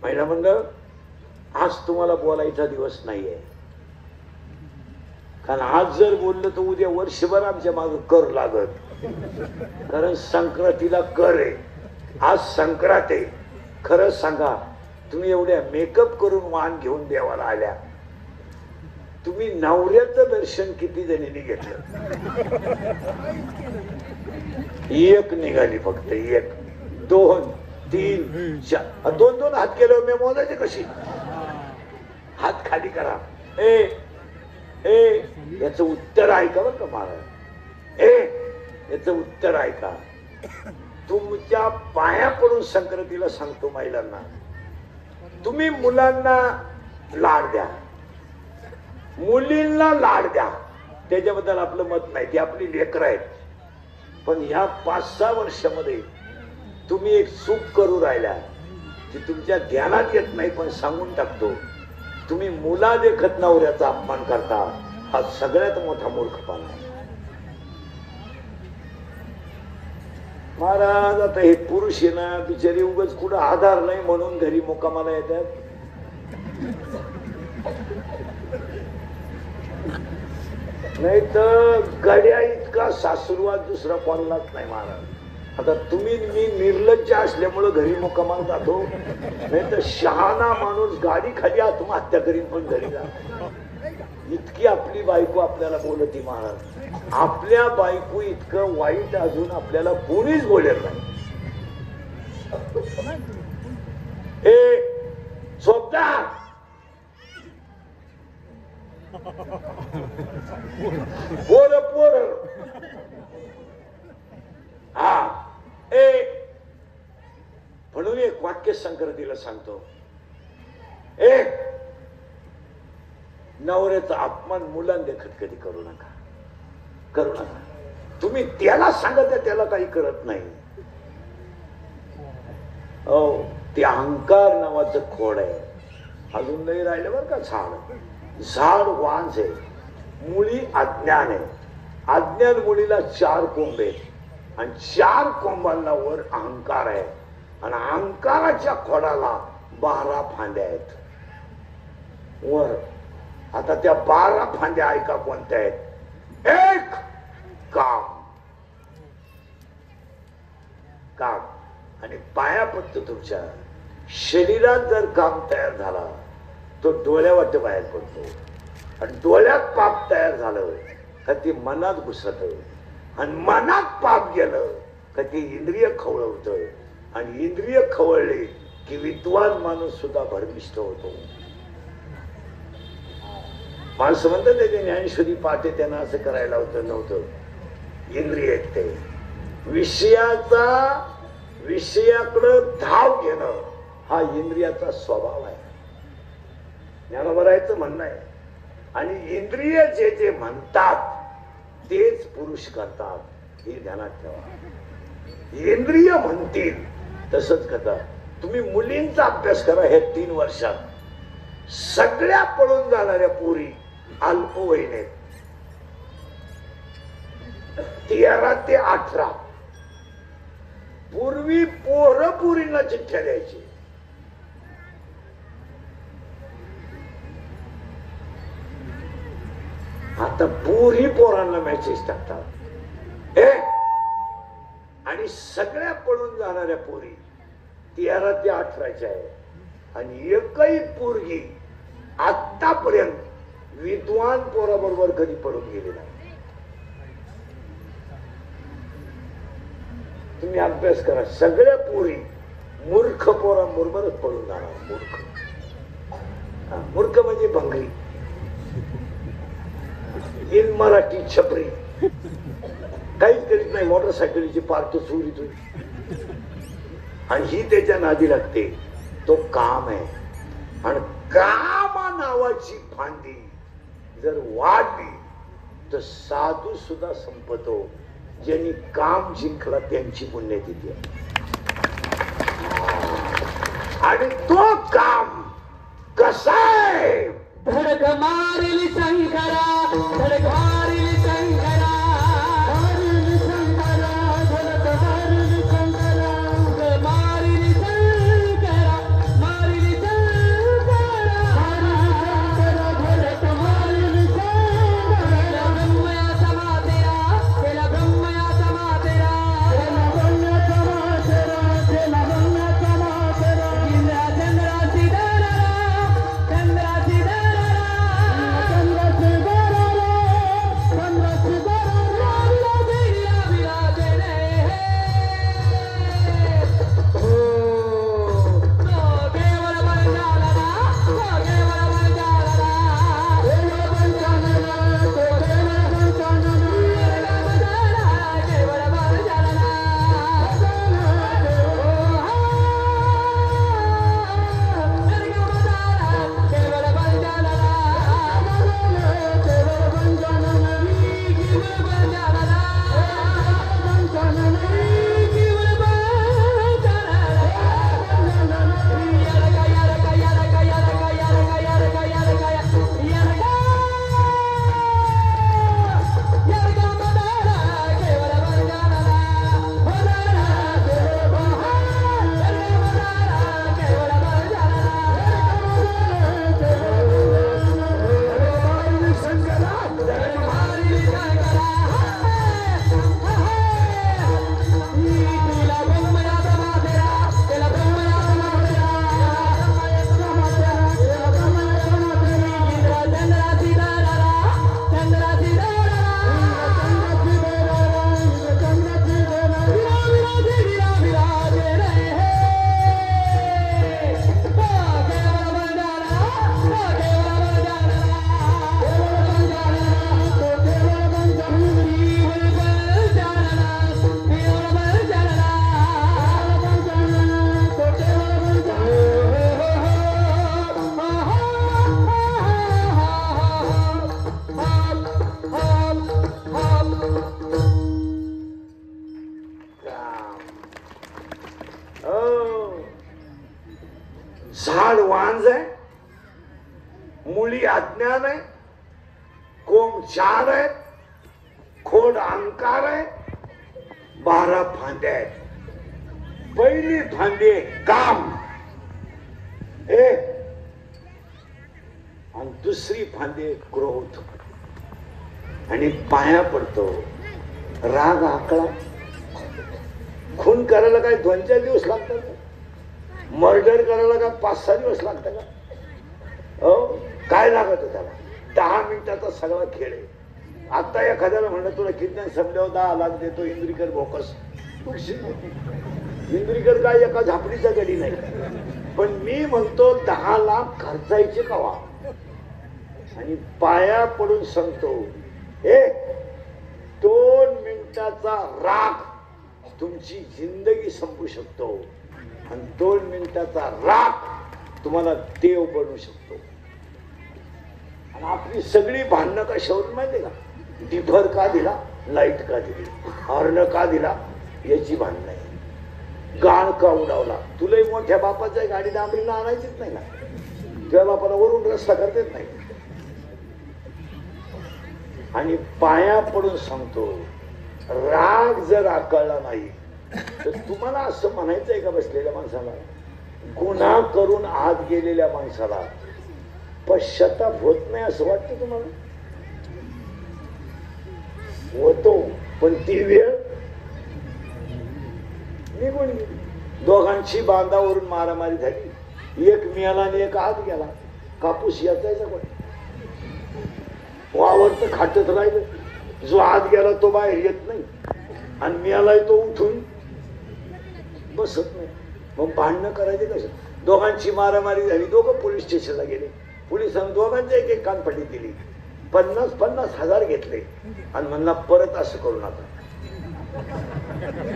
महिला म्हणलं आज तुम्हाला बोलायचा दिवस नाहीये, कारण आज जर बोललं तर उद्या वर्षभर आमच्या मागे कर लागत, कारण संक्रांतीला कर आहे. आज संक्रांत आहे. खरं सांगा, तुम्ही एवढ्या मेकअप करून वाण घेऊन देवाला आल्या, तुम्ही नवऱ्याचं दर्शन किती जणींनी घेतलं? एक निघाली फक्त, एक, दोन, तीन, चार. दोन दोन हात केले मी मोजायचे कशी? हात खाली करा. ए ए याच उत्तर ऐका बरं का महाराज. ए याच उत्तर ऐका. तुमच्या पाया पडून संक्रांतीला सांगतो महिलांना, तुम्ही मुलांना लाड द्या, मुलींना लाड द्या. त्याच्याबद्दल आपलं मत नाही, ती आपली लेकरं आहेत. पण ह्या 5-6 वर्षामध्ये तुम्ही एक चूक करू राहिला, ती तुमच्या ध्यानात येत नाही, पण सांगून टाकतो. तुम्ही मुला देखत नवऱ्याचा अपमान करता, हा सगळ्यात मोठा मूर्खपणा आहे. महाराज आता हे पुरुष आहे ना, बिचारी उगाच कुठं आधार नाही म्हणून घरी मुक्कामाला येतात. नाही तर गड्या इतका सासुरवाद दुसरा कोणालाच नाही महाराज. आता तुम्ही मी निर्लज्ज असल्यामुळं घरी मुक्कामाला जातो, नाही तर शहाणा माणूस गाडी खाली आत्महत्या करीन पण घरी जा. इतकी आपली बायको आपल्याला बोलती महाराज. आपल्या बायको इतकं वाईट अजून आपल्याला कोणीच बोलेल नाही. हे झोपदार, पोर पोर, हा ए म्हणून एक वाक्य संक्रांतीला सांगतो. एक, नवऱ्याचा अपमान मुलां देखत कधी करू नका, करू नका. तुम्ही त्याला सांगत त्याला काही करत नाही. हो, ते अहंकार नावाचं खोड आहे. अजून नाही राहिलं बरं का. झाड वांज आहे, मुळी अज्ञान आहे. अज्ञान मुलीला 4 कोंब आहेत आणि 4 कोंबांना वर अहंकार आहे आणि अहंकाराच्या खोडाला 12 फांद्या आहेत वर. आता त्या 12 फांद्या ऐका कोणत्या आहेत. एक, काम. काम आणि पाया पडतो तुमच्या शरीरात जर काम तयार झाला तो डोळ्यावाटे बाहेर पडतो आणि डोळ्यात पाप तयार झालं का ते मनात घुसत आणि मनात पाप गेलं का ते इंद्रिय खवळवत आणि इंद्रिय खवळले की विद्वान माणूस सुद्धा भरमिष्ठ होतो. माणसं म्हणतात त्याचे ज्ञानेश्वरी पाठे त्यांना असं करायला होतं नव्हतं. इंद्रिय ते विषयाकडं धाव घेणं हा इंद्रियाचा स्वभाव आहे. ज्ञानोबरायचं म्हणणं आहे. आणि इंद्रिय जे जे म्हणतात तेच पुरुष करतात, हे ध्यानात ठेवा. इंद्रिय म्हणतील तसंच करतात. तुम्ही मुलींचा अभ्यास करा. हे 3 वर्षात सगळ्या पळून जाणाऱ्या पोरी अल्पवयीन आहेत. 13 ते 18. पूर्वी पोरं पोरींना चिठ्ठ्या द्यायची. आता पोरी पोरांना मेसेज टाकतात. आणि सगळ्या पळून जाणाऱ्या पोरी 13 ते 18च्या आहे. आणि एकही पोरगी आतापर्यंत विद्वान पोराबरोबर कधी पळून गेली नाही. तुम्ही अभ्यास करा. सगळ्या पोरी मूर्ख पोरांबरोबरच पळून जाणार. मूर्ख म्हणजे भंगरी, इन मराठी छपरी, काहीच करीत नाही. मोटरसायकलीची पार्ट चोरी तुझी आणि ही त्याच्या नादी लागते. तो काम आहे. आणि कामा नावाची फांदी जर वाढली तर साधू सुद्धा संपतो. ज्यांनी काम जिंकला त्यांची पुण्यतिथी आहे. आणि तो काम कसा आहे. धडक मारिली शंकरा, धडक मारिली शंकरा, मारिली शंकरा, धडक मारिली शंकरा, मारिली शंकरा, मारिली झाड वांज आहे, मुळी अज्ञान आहे, कोंब 4 आहे, खोड अहंकार आहे, 12 फांद्या आहेत. पहिली फांदी काम आणि दुसरी फांदी क्रोध. आणि पाया पडतो राग आकळा. खून करायला काय 2-4 दिवस लागतात का? मर्डर करायला काय 5-6 दिवस लागतात का? काय लागत त्याला? 10 मिनिटाचा सगळा खेळ आहे. आता एखाद्याला म्हणलं तुला किडनॅप संपल्यावर 10 लाख देतो, इंद्रिकर भोकस. इंद्रिकर काय एका झापडीचा गडी नाही. पण मी म्हणतो 10 लाख खर्चायचे कवा? आणि पाया पडून सांगतो 2 मिनिटाचा राग तुमची जिंदगी संपू शकतो आणि 2 मिनिटाचा राग तुम्हाला देव बनवू शकतो. आणि आपली सगळी भांडणं कशावरून माहिती का? डिफर का दिला, लाईट का दिली, हॉर्न का दिला, याची भांडणं आहे. गाण का उडावला, तुलाही मोठ्या बापाच्या गाडी डांबरीला आणायचीच नाही ना, तुझ्या बापाला वरून रस्ता करता येत नाही. आणि पाया पडून सांगतो राग जर आकळला नाही तर तुम्हाला असं म्हणायचंय का बसलेल्या माणसाला, गुन्हा करून आत गेलेल्या माणसाला पश्चाताप होत नाही असं वाटतं तुम्हाला? होतो, पण ती वेळ निघून गेली. दोघांची बांधावरून मारामारी झाली, एक मिळाला आणि एक आत गेला. कापूस याचायचा कोण? वावर तर खाटत राहिलं. जो आत गेला तो बाहेर येत नाही आणि मिळालाय तो उठून बसत नाही. मग भांडणं करायचे कसं? दोघांची मारामारी झाली, दोघं पोलीस स्टेशनला गेले. पोलिसांनी दोघांच्या एक कानफटी दिली, 50-50 हजार घेतले आणि म्हणला परत असं करू नका.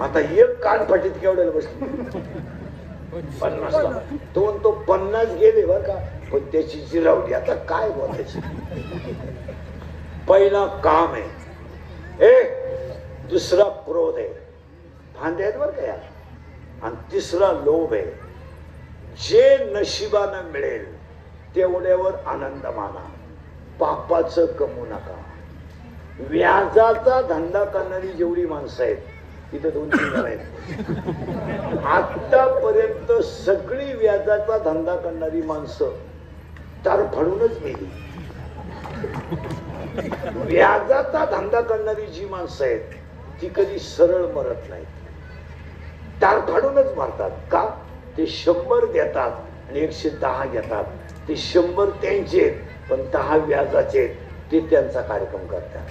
आता एक कानफटीत केवढ्याला बसली? 50ला. तो 50 गेले बर का, पण त्याची जिरावली. आता काय बोलायचं? पहिला काम आहे, दुसरा क्रोध आहे, फांद्या आहेत बर का या, आणि तिसरा लोभ आहे. जे नशिबानं मिळेल तेवढ्यावर आनंद माना, पापाचं कमवू नका. व्याजाचा धंदा करणारी जेवढी माणसं आहेत तिथे 2-3 जण आहेत. आतापर्यंत सगळी व्याजाचा धंदा करणारी माणसं तरफडूनच गेली. व्याजाचा धंदा करणारी जी माणसं आहेत ती कधी सरळ मरत नाहीत, तारफाडूनच मारतात. का? ते 100 देतात आणि 110 घेतात. ते 100 त्यांचे पण 10 व्याजाचे, ते त्यांचा कार्यक्रम करतात.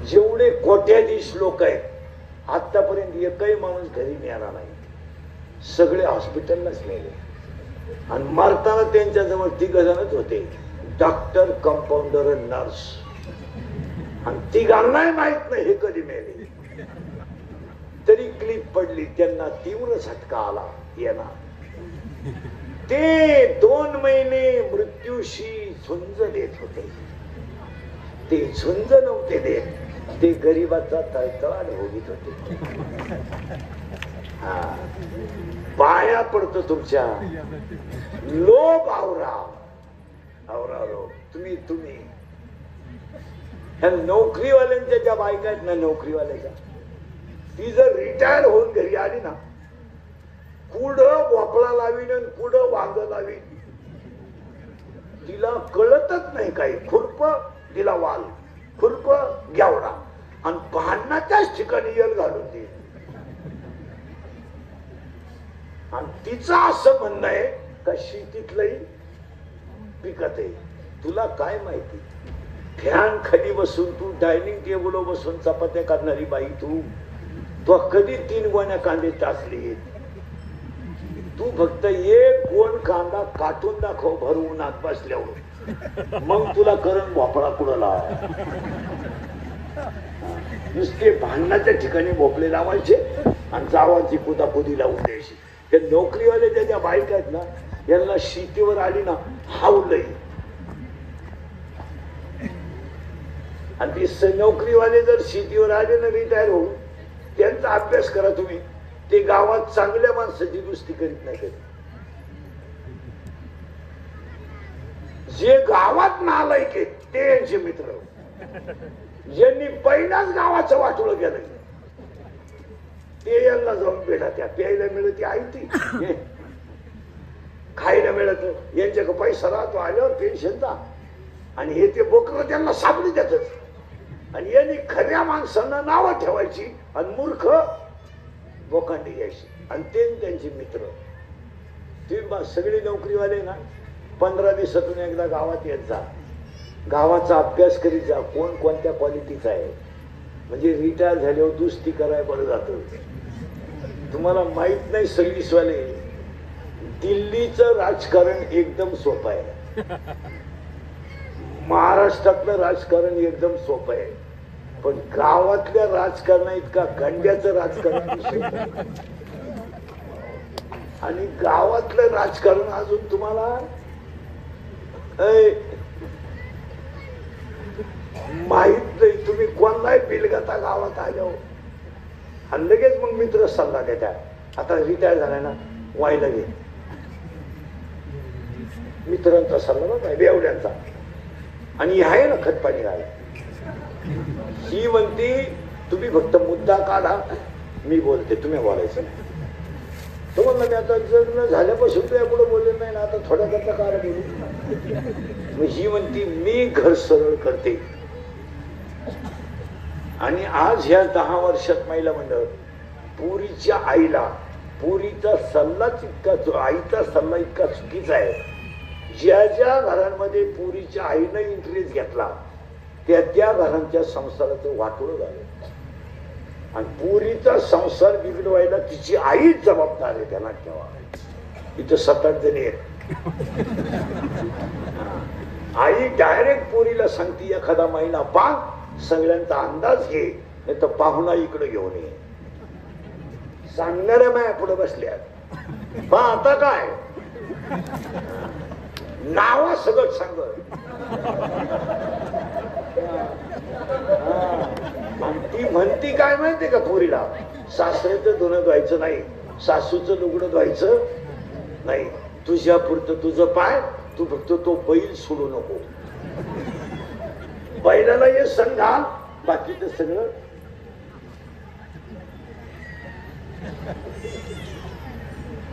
जेवढे कोट्याधीश लोक आहेत आतापर्यंत एकही माणूस घरी मिळाला नाही, सगळे हॉस्पिटललाच मेले. आणि मरताना त्यांच्याजवळ 3 जणच होते, डॉक्टर, कंपाऊंडर, नर्स. आणि 3घांनाही माहित नाही हे कधी मेले. तरी क्लिप पडली, त्यांना तीव्र झटका आला येणार. ते 2 महिने मृत्यूशी झुंज देत होते. ते झुंज नव्हते देत, ते गरीबाचा तळतळाट भोगीत होते. पाया पडतो तुमच्या, लोभ आवरा, आवरा लोभ. तुम्ही ह्या नोकरीवाल्यांच्या ज्या बायका आहेत ना, नोकरीवाल्याच्या, ती जर रिटायर होऊन घरी आली ना, कुठं भोपळा लावीन आणि कुठं वांग लावीन तिला कळतच नाही. काही खुरप तिला वाल, खुरप घेवडा, आणि भांडणाच्याच ठिकाणी यल घालून देईल. आणि तिचं असं म्हणणं आहे का शेतीतलंही पिकत आहे. तुला काय माहिती? फॅन खाली बसून तू, डायनिंग टेबल बसून चपात्या करणारी बाई, तू कधी 3 गोण्या कांदे टाचली? तू फक्त 1 गोण कांदा काटून दाखव भर उन्हात बसल्यावर, मग तुला करण भोपळा कुडाला. नुसते भांडणाच्या ठिकाणी भोपळे लावायचे आणि जावाची कुदाकुदी लावून द्यायची. हे नोकरीवाले ज्या बायका आहेत ना, यांना शेतीवर आली ना हावलंय. आणि ते नोकरीवाले जर शेतीवर आले ना रिटायर होऊन, त्यांचा अभ्यास करा तुम्ही. ते गावात चांगल्या माणसाची दुरुस्ती करीत नाही कधी. जे गावात नालायक आहेत ते यांचे मित्र, ज्यांनी पहिल्याच गावाचं वाटोळं केलं ते यांना जाऊन भेटा. त्या प्यायला मिळते आई ती, खायला मिळत यांच्याकडे पैसा राहतो आल्यावर पेन्शनचा, आणि हे ते बोकरं त्यांना सापडी देतच. आणि यांनी खऱ्या माणसांना नावं ठेवायची आणि मूर्ख बोकांडी घ्यायची, आणि ते त्यांचे मित्र. तुम्ही सगळे नोकरीवाले ना 15 दिवसातून एकदा गावात येत जा, गावाचा अभ्यास करीत जा, कोण कोणत्या क्वालिटीचा आहे. म्हणजे रिटायर झाल्यावर दुस्ती करायला बरं जातं. तुम्हाला माहित नाही सर्व्हिसवाले, दिल्लीचं राजकारण एकदम सोपं आहे, महाराष्ट्रातलं राजकारण एकदम सोपं आहे, पण गावातल्या राजकारणा इतका गंड्याचं राजकारण. आणि गावातलं राजकारण अजून तुम्हाला माहित नाही. तुम्ही कोणालाही बिलगता गावात आल्यावर, आणि लगेच मग मित्र सल्ला देतात, आता रिटायर झालाय ना व्हायला घे. मित्रांचा सल्ला ना काय बेवड्यांचा. आणि आहे ना खतपाणी घाला, ही म्हणती तुम्ही फक्त मुद्दा काढा, मी बोलते, तुम्ही बोलायचं नाही. तो म्हणला मी आता जर झाल्यापासून तुझ्या पुढे बोलले नाही ना, आता थोड्या करता काय बोलू. ही म्हणती मी घर सरळ करते. आणि आज ह्या 10 वर्षात महिला मंडळ पुरीच्या आईला, पुरीचा सल्लाच इतका, आईचा सल्ला इतका चुकीचा आहे. ज्या ज्या घरांमध्ये पुरीच्या आईनं इंटरेस्ट घेतला त्या त्या घरांच्या संसाराचं वाटोळं झालं. आणि पुरीचा संसार बिघडवायला तिची आईच जबाबदार आहे, त्यांना ठेवा. इथं 7-8 जणी आहेत. आई डायरेक्ट पुरीला सांगते एखादा महिना पाह, सगळ्यांचा अंदाज घे, नाही तर पाहुणा इकडे घेऊन ये. सांगणाऱ्या माया पुढे बसल्या, पा आता काय नावा सगळं सांग. आणि ती म्हणती काय माहितीये का पुरीला, सासऱ्याचं धुणं धुवायचं नाही, सासूचं लुगडं धुवायचं नाही, तुझ्या पुरतं तुझं पाय, तू फक्त तो बैल सोडू नको. बैलाला हे सण घाल, बाकीचं सगळं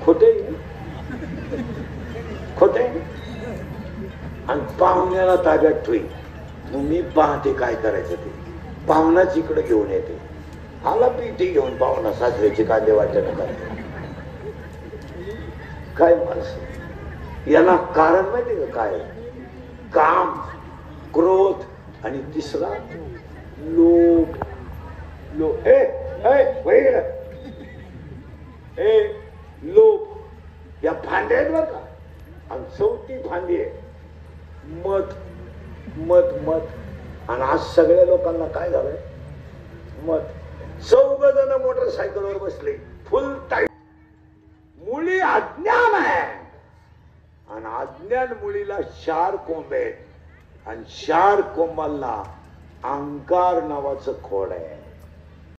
खोटे खोटे. आणि पाहुण्याला ताब्यात ठेवी, मग मी पाहते काय करायचं ते. पाहुणाच इकडे घेऊन येते, आला पिठी घेऊन पाहुणा सासऱ्याचे कांदे वाटणं करते. काय माणसं, याला कारण माहिती का काय? काम, क्रोध, आणि तिसरा लोभ. लोभ या फांद्या आहेत बरं का. आणि 4थी फांदी आहे मत मत मत. आणि आज सगळ्या लोकांना काय झालंय, मत. 4 जण मोटरसायकलवर बसले, फुल टाईट. मुली अज्ञान आहे, आणि अज्ञान मुलीला 4 कोंब आहेत, आणि 4 कोंबांना अहंकार नावाचं खोड आहे.